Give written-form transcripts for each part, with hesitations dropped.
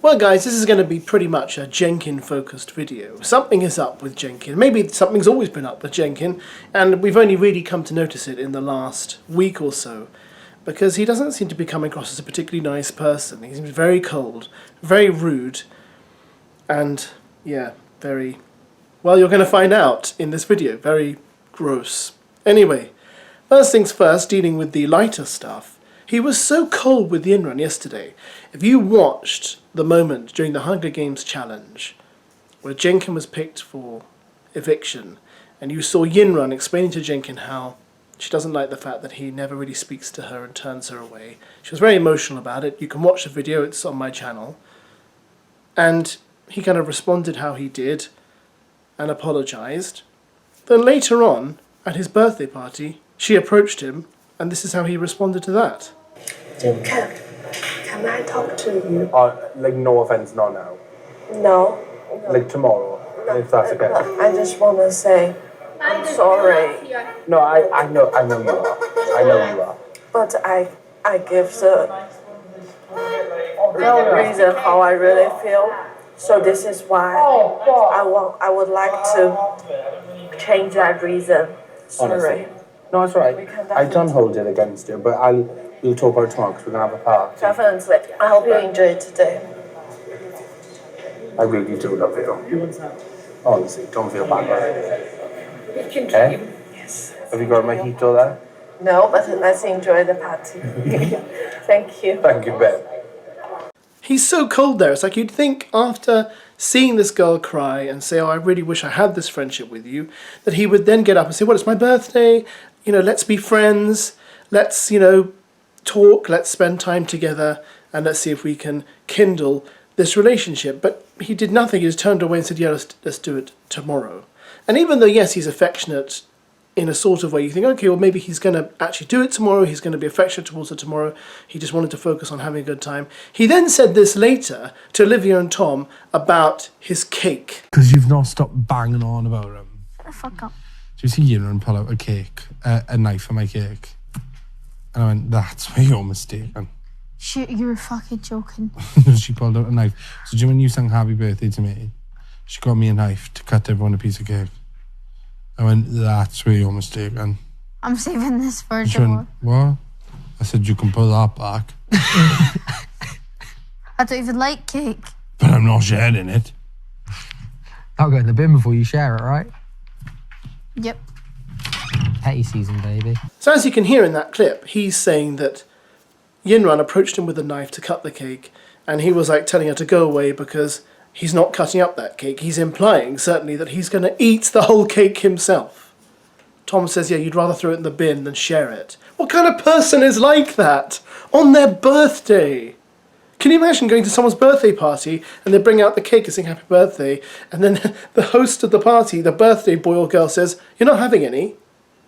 Well guys, this is going to be pretty much a Jenkin focused video. Something is up with Jenkin. Maybe something's always been up with Jenkin, and we've only really come to notice it in the last week or so. Because he doesn't seem to be coming across as a particularly nice person. He seems very cold, very rude, and yeah, very... well, you're going to find out in this video. Very gross. Anyway, first things first, dealing with the lighter stuff. He was so cold with YINRUN yesterday. If you watched the moment during the Hunger Games challenge where Jenkin was picked for eviction, and you saw YINRUN explaining to Jenkin how she doesn't like the fact that he never really speaks to her and turns her away. She was very emotional about it. You can watch the video, it's on my channel. And he kind of responded how he did and apologised. Then later on, at his birthday party, she approached him, and this is how he responded to that. Jenkin, can I talk to you? Like, no offense, not now. No. Like tomorrow, if that's okay. I just want to say, I'm sorry. No, I know you are. I know you are. But I give the reason how I really feel. So this is why I would like to change that reason. Sorry. Honestly. No, it's alright. I don't hold it against you, but we'll talk about it tomorrow because we're going to have a party. Definitely. I hope you enjoy it today. I really do love you. Honestly, don't feel bad about it. Eh? Yes. Have you got my heater there? No, but let's enjoy the party. Thank you. Thank you, babe. He's so cold there. It's like you'd think after seeing this girl cry and say, oh, I really wish I had this friendship with you, that he would then get up and say, well, it's my birthday, let's be friends, let's, talk, let's spend time together, and let's see if we can kindle this relationship. But he did nothing. He just turned away and said, yeah, let's do it tomorrow. And even though, yes, he's affectionate in a sort of way, you think, okay, well, maybe he's going to actually do it tomorrow, he's going to be affectionate towards her tomorrow, he just wanted to focus on having a good time. He then said this later to Olivia and Tom about his cake. Because you've not stopped banging on about him. Shut the fuck up. Do you see YINRUN pull out a cake, a knife for my cake? And I went, that's where you're mistaken. Shit, you're fucking joking. She pulled out a knife. So do you know when you sang happy birthday to me? She got me a knife to cut everyone a piece of cake. I went, that's where you're mistaken. I'm saving this for She tomorrow. went, what? I said, you can pull that back. I don't even like cake. But I'm not sharing it. I'll go in the bin before you share it, right? Yep. Petty season, baby. So as you can hear in that clip, he's saying that YINRUN approached him with a knife to cut the cake, and he was like telling her to go away because he's not cutting up that cake. He's implying, certainly, that he's going to eat the whole cake himself. Tom says, yeah, you'd rather throw it in the bin than share it. What kind of person is like that on their birthday? Can you imagine going to someone's birthday party and they bring out the cake and sing happy birthday, and then the host of the party, the birthday boy or girl, says, you're not having any.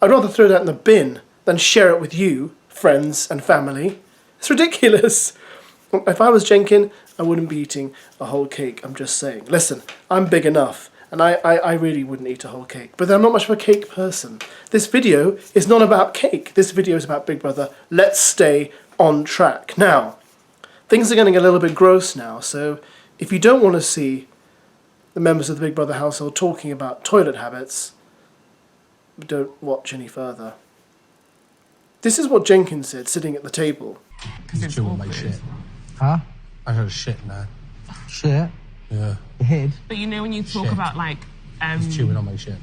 I'd rather throw that in the bin than share it with you, friends and family. It's ridiculous. If I was Jenkin, I wouldn't be eating a whole cake, I'm just saying. Listen, I'm big enough, and I really wouldn't eat a whole cake. But I'm not much of a cake person. This video is not about cake. This video is about Big Brother. Let's stay on track. Now, things are getting a little bit gross now, so if you don't want to see the members of the Big Brother household talking about toilet habits, don't watch any further. This is what Jenkin said, sitting at the table. He's chewing my shit. Huh? I had a shit in there. Shit. Yeah. Your head. But you know when you talk Shit. about like He's chewing on my shit.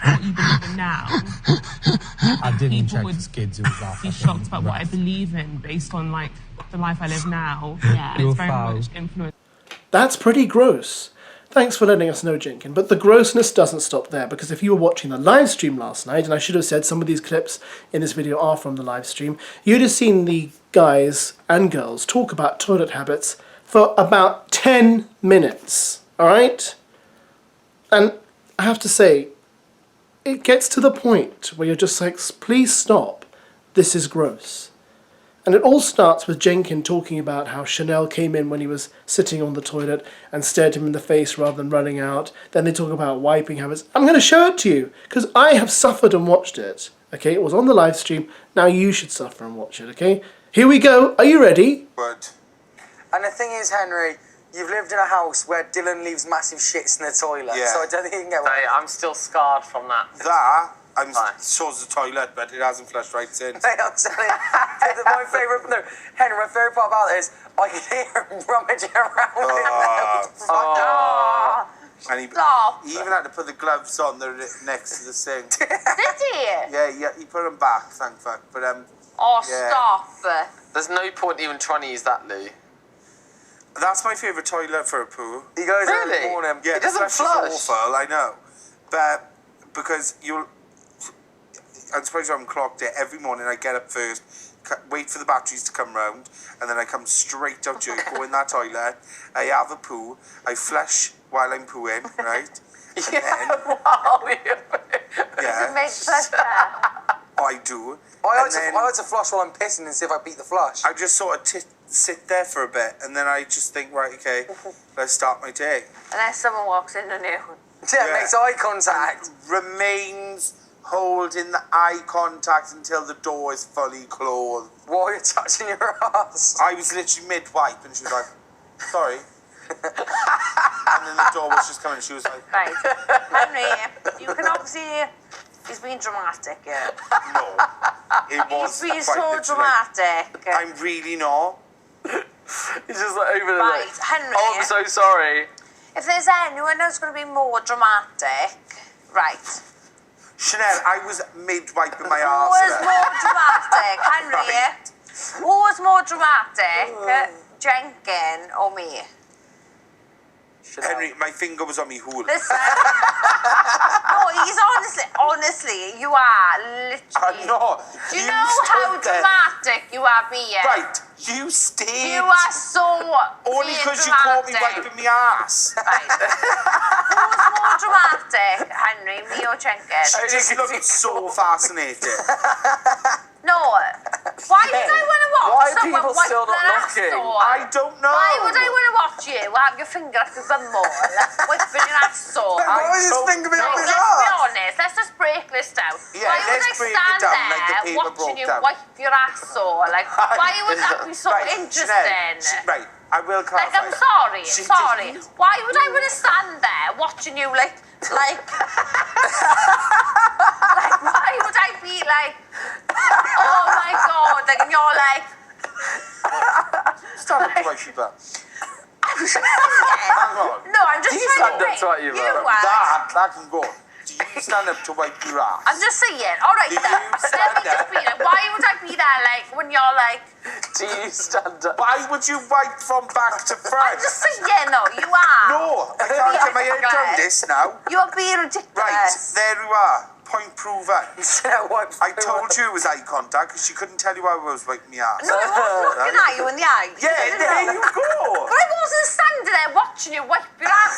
what you believe in now, I didn't people check would the skids, it was that. be shocked about what I believe in based on like the life I live now. Yeah, You're it's very foul. much influenced. That's pretty gross. Thanks for letting us know, Jenkin. But the grossness doesn't stop there, because if you were watching the live stream last night, and I should have said some of these clips in this video are from the live stream, you'd have seen the guys and girls talk about toilet habits for about 10 minutes, alright? And I have to say, it gets to the point where you're just like, please stop, this is gross. And it all starts with Jenkin talking about how Chanel came in when he was sitting on the toilet and stared him in the face rather than running out. Then they talk about wiping habits. I'm going to show it to you, because I have suffered and watched it. Okay, it was on the live stream. Now you should suffer and watch it, okay? Here we go. Are you ready? And the thing is, Henry, You've lived in a house where Dylan leaves massive shits in the toilet, Yeah. so I don't think you can get one. Mate, I'm still scarred from that. So's the toilet, but it hasn't flushed right since. Mate, I'm telling you, my favourite, no, Henry, my favourite part about this, I can hear him rummaging around in the Oh. And he Stop. even had to put the gloves on there next to the sink. Did he? Yeah, he put them back, thank fuck. But Oh, yeah. stop. There's no point even trying to use that loo. That's my favourite toilet for a poo. He goes in Really? the morning. Yeah, It doesn't the flush flush. is awful, I know. But because I'm supposed to have them clocked it every morning. I get up first, wait for the batteries to come round, and then I come straight out here, go in that toilet, I have a poo, I flush while I'm pooing, right? And then, yeah, Make flush there. I do. I And like to flush while I'm pissing and see if I beat the flush. I just sort of sit there for a bit, and then I just think, right, okay, let's start my day. And then someone walks in on you. Yeah, makes eye contact. Remains holding the eye contact until the door is fully closed. While you're touching your ass. I was literally mid-wipe, and she was like, sorry. And then the door was just coming, and she was like, Right. Henry, you can obviously... He's being dramatic, yeah. no. It was He's being quite so literally, dramatic. I'm really not. He's just like over the Right, Henry. Oh, I'm so sorry. If there's anyone who's going to be more dramatic... Right. Chanel, I was mid-wiping my Who arse. was there. more dramatic, Henry? Right. Who was more dramatic, Jenkin or me? Henry, my finger was on me hool. Listen. No, he's honestly, you are literally... I'm not. Do you know how stood there. dramatic you are being? Right, you stayed. You are so Only being because you caught me dramatic. wiping my ass. Right. Who's more dramatic, Henry, me or Jenkins? She just looked so fascinated. No. Why would I want to watch Why are someone people wipe still not their looking? asshole? I don't know. Why would I want to watch you have your finger up your bumhole, wiping your asshole? Why is his don't finger being know. up his Let's be ass? honest, let's just break this down. Yeah, why would I let's break it stand down there like the paper watching broke you down. wipe your asshole? Like, why would that be so Right, interesting? Chanel, right, I will clarify. Like, I'm sorry, She sorry. didn't- Why would I want to stand there watching you, like, like, why would I be like, oh my god, like, and you're like, Stand up to wipe your butt. I'm just Hang on. no, I'm just You trying stand to up to wipe your you butt. are. That can go. Do you stand up to wipe your ass? I'm just saying, alright Do then, you let stand me just up? be like, why would I be there, like, when you're like, Do you stand up? Why would you wipe from back to front? I'm just saying, no, you are. No, I can't get my head around this now. You are being ridiculous. Right, there you are. Point proven. Yeah, wipe I told you it was eye contact because she couldn't tell you I was wiping my ass. No, I was looking at you in the eye. Yeah, there you go. But I wasn't standing there watching you wipe your ass.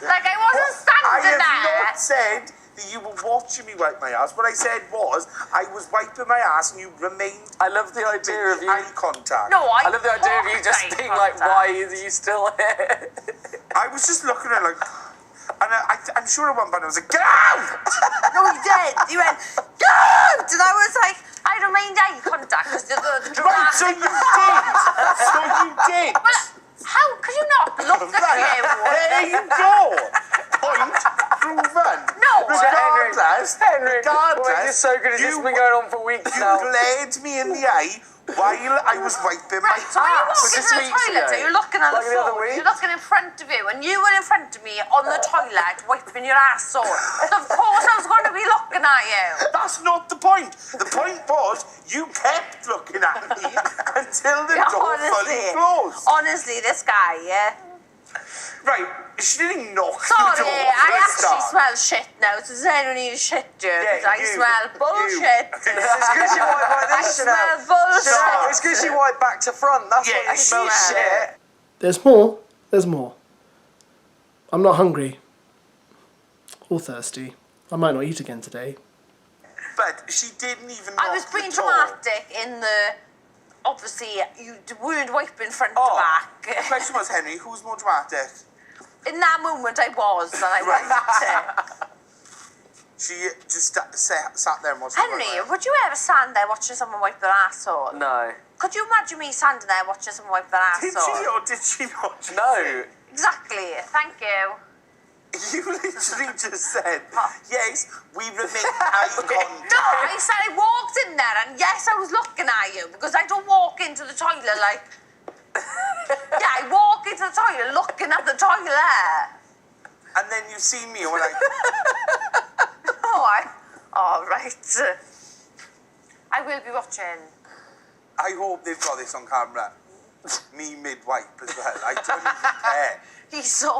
Like, I wasn't I standing have there. not said that you were watching me wipe my ass. What I said was I was wiping my ass and you remained I love the idea of you. eye contact. No, I love the idea of you just eye being like, contact. why are you still here? I was just looking at her like, and I'm sure at one point I was like, get out! No, you did. You went, God! And I was like, I remained eye contact because the Right, so you did. So you did. Well, how could you not look at you? There you go. Point proven. No. Regardless, Henry, regardless, well, it's so good. It's just been going on for weeks you now. glared me in the eye while I was wiping my Right, so when you ass. walk into the weeks toilet, ago. so you're looking at Like the the other floor, week. you're looking in front of you, and you were in front of me on the toilet wiping your asshole. So of course I was going to be looking at you. That's not the point. The point was you kept looking at me until the door fully closed. Honestly, this guy, yeah. Right, she didn't knock Sorry, the door. I for a actually start. smell shit now. So does anyone need shit, dude? Yeah, I you, smell bullshit. It's because you wipe like I this, smell Chanel. bullshit. It's because you wipe back to front. That's Yeah, what you smell yeah. shit. There's more. There's more. I'm not hungry. Or thirsty. I might not eat again today. But she didn't even I was knock being the door. dramatic in the... Obviously, you weren't wiping front to The back. question was, Henry, who's more dramatic? In that moment, I was, and I wiped it. She just sat there and watched Henry, would you ever stand there watching someone wipe their asshole? No. Could you imagine me standing there watching someone wipe their ass Did off? she or did she not? No. Exactly. Thank you. You literally just said, yes, we remain eye contact. No, I said I walked in there and yes, I was looking at you because I don't walk into the toilet like... Yeah, I walk into the toilet looking at the toilet. And then you see me and we're like... Oh, right. I will be watching. I hope they've got this on camera. Me mid-wipe as well. I don't even care. He's so...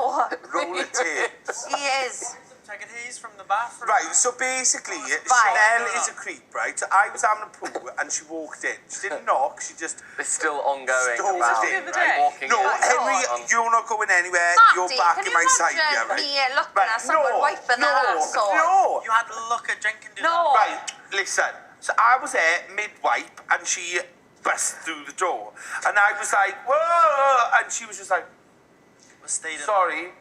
Roll the tapes. He is. I can hear he's from the bathroom. Right, so basically, Chanel is a creep, right? So I was having a poo and she walked in. She didn't knock, she just... It's still ongoing. Stormed About, in, right? Walking No, in. Henry, you're not going anywhere. Marty, you're back can in you my side imagine here, right? me looking at someone wiping their ass off? No, You had to look at Jenkin do No. Right, listen. So I was there mid-wipe and she burst through the door. And I was like, whoa! And she was just like, sorry.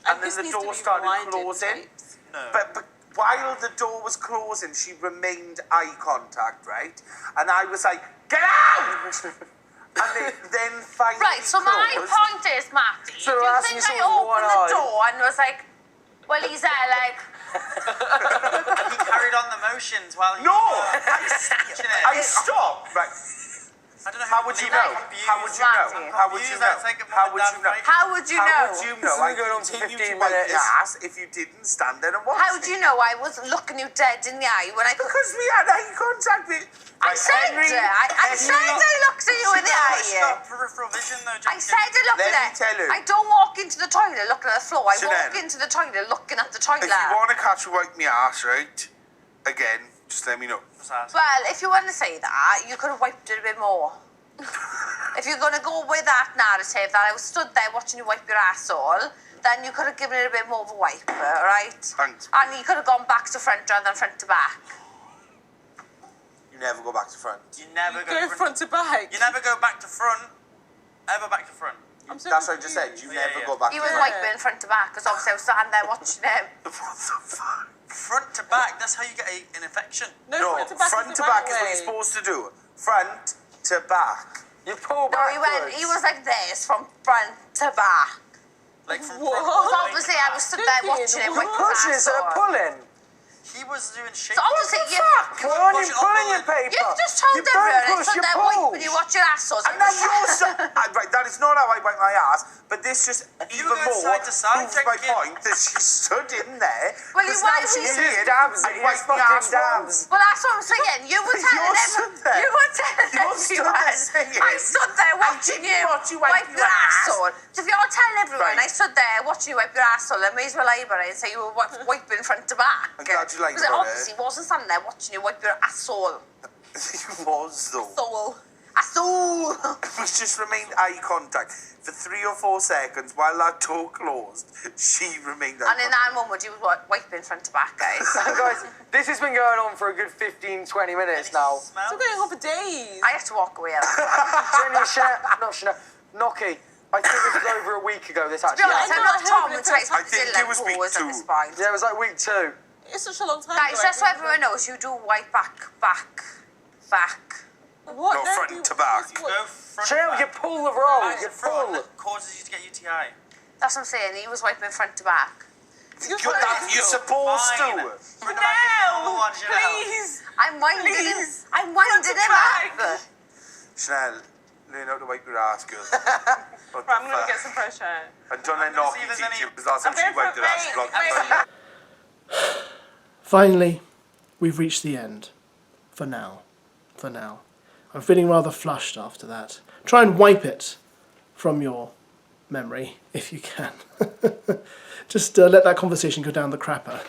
And then the door started closing. No. But while the door was closing, she remained eye contact, right? And I was like, get out! And then finally Right, so my point is, Matty, So do you asking think I someone opened one the eye. door and was like, well, he's there, like... He carried on the motions while he No! was watching it. I stopped! Right. I don't know How would you know? How would you know? How would you know? How would you know? How would you know? How would you know? This has I been going on for continued 15 to wipe minutes. your ass if you didn't stand there and watch How would me. you know I wasn't looking you dead in the eye when I... Because we had eye contact with... I said Henry, it. I said I looked at you in the It's eye. not peripheral vision though, I Jenkin. said I looked Let me at tell you. it. I don't walk into the toilet looking at the floor. I Chanel. walk into the toilet looking at the toilet. If you want to catch a wipe me ass, right? Again, just let me know. Well, if you want to say that, you could have wiped it a bit more. If you're going to go with that narrative that I was stood there watching you wipe your asshole, then you could have given it a bit more of a wipe, right? Thanks. And you could have gone back to front rather than front to back. You never go back to front. You never Go front to back. You never go back to front. Ever back to front. I'm so That's what I just said. You Yeah, never yeah. go back He to was front. wiping front to back because obviously I was standing there watching him. What the fuck? Front to back, that's how you get an infection. No, No, front to back, front is to the back right is what way. you're supposed to do. Front to back. You pull No, backwards. he was like this from front to back. Like from What? front. Because obviously I was stood there watching him wipe his Pushing instead of asshole. pulling. He was doing shit. So obviously you... Why aren't you Push it up pulling a your little. paper? You've just told You don't everyone I push, stood you there pull. wiping you watch your assholes. And now you're right, that is not how I wipe my ass, but this just You even go more side to side, proves my Jenkin. point that she stood in there. Well, you- because why now was she's you- here Dabs and it, wiped my fucking ass dabs. Well, that's what I'm saying. You were telling You're stood everyone. there. You were telling You're stood everyone. there saying, I stood there watching didn't you watch you wipe wipe your your ass. asshole. So if you're telling everyone Right. I stood there watching you wipe your asshole, I may as well lie about it and say you were wiping front to back. I'm glad you lied Because about obviously it. wasn't standing there watching you wipe your asshole. It was though. Soul. Asshole. We just remained eye contact for 3 or 4 seconds while that door closed. She remained eye And in that moment, you was wiping front to back, guys. Guys, this has been going on for a good 15, 20 minutes now. It's been going on for days. I have to walk away. Jenny, not Chanel, Noki. I think this was over a week ago, this To be actually. honest, I'm not traumatised I with think Dylan it was week Pose at 2. this point. Yeah, it was like week 2. It's such a long time Guys, ago. just so everyone knows, you do wipe back. What? No, front to back. Go front Chanel, to you back. pull the roll, Back you to front, pull. that causes you to get UTI. That's what I'm saying. He was wiping front to back. You're supposed Fine. to. Front to back is the number one, Chanel. Please. I'm winding him. Please. I'm winding him up. Chanel, learn how to wipe your ass, girl. What Right, I'm the gonna fuck? get some fresh air. And don't let I'm gonna Noki see if there's teach any- you, because last time I'm she going for wiped her a ass, vape. blocked Wait. Finally, we've reached the end. For now. I'm feeling rather flushed after that. Try and wipe it from your memory, if you can. Just let that conversation go down the crapper.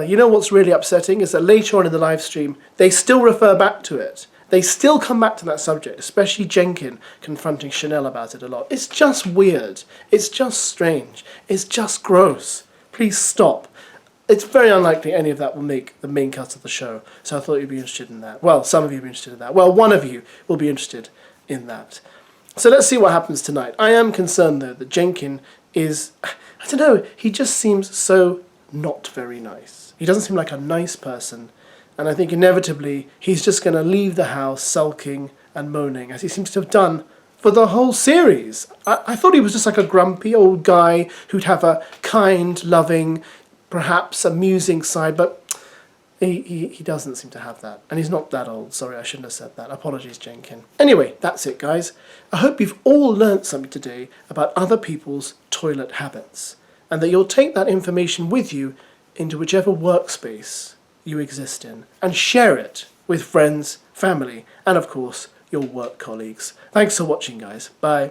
You know what's really upsetting is that later on in the live stream, they still refer back to it. They still come back to that subject, especially Jenkin confronting Chanel about it a lot. It's just weird. It's just strange. It's just gross. Please stop. It's very unlikely any of that will make the main cut of the show, so I thought you'd be interested in that. Well, some of you will be interested in that. Well, one of you will be interested in that. So let's see what happens tonight. I am concerned, though, that Jenkin is... I don't know, he just seems so not very nice. He doesn't seem like a nice person And I think inevitably he's just going to leave the house sulking and moaning, as he seems to have done for the whole series. I thought he was just like a grumpy old guy who'd have a kind, loving, perhaps amusing side, but he doesn't seem to have that. And he's not that old. Sorry, I shouldn't have said that. Apologies, Jenkin. Anyway, that's it, guys. I hope you've all learnt something today about other people's toilet habits, and that you'll take that information with you into whichever workspace you exist in, and share it with friends, family, and of course, your work colleagues. Thanks for watching, guys. Bye.